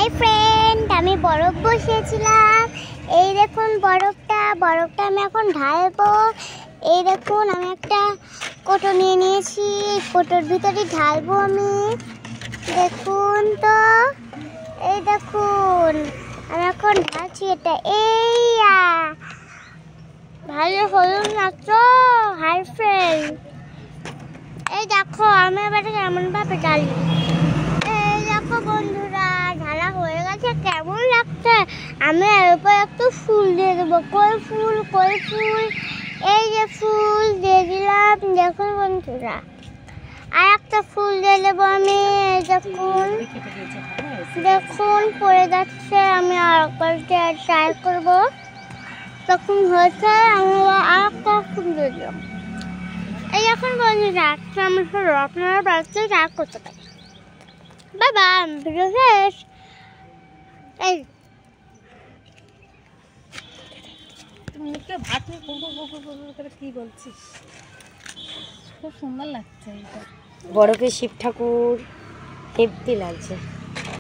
Hi friend, আমি বরফ বসিয়েছিলাম। এই দেখুন বরফটা আমি এখন ঢালবো। এই দেখুন আমি একটা কোটো নিয়ে নিয়েছি, কোটোর ভিতরে ঢালবো আমি। দেখুন তো, এই দেখুন আমি এখন ঢালছি এটা। এই ভালো হলো না তো? হাই ফ্রেন্ড, এই দেখো আমি এবার কেমন ভাবে ঢালি। এই দেখো বন্ধুরা, ঢালা হয়ে গেছে। কেমন লাগছে? আমি এর উপর একটু ফুল দিয়ে দেবো। কই ফুল, কই ফুল? এই যে ফুল দিয়ে দিলাম। দেখুন বন্ধুরা, আর একটা ফুল দিয়ে দেবো আমি। দেখুন দেখুন পড়ে যাচ্ছে। আমি আর একবার ট্রাই করবো। তখন হয়েছে, আমি আর একটা ফুল দিয়ে দিলাম। এই এখন বন্ধুরা, আমার হলো, আপনারা বাড়িতে ট্রাই করতে পারেন। বাবা, ভিডিও শেষ। এই মুখে ভাত করে কি বলছিস? খুব সুন্দর লাগছে। বরফে শিব ঠাকুর হেব্বি লাগছে।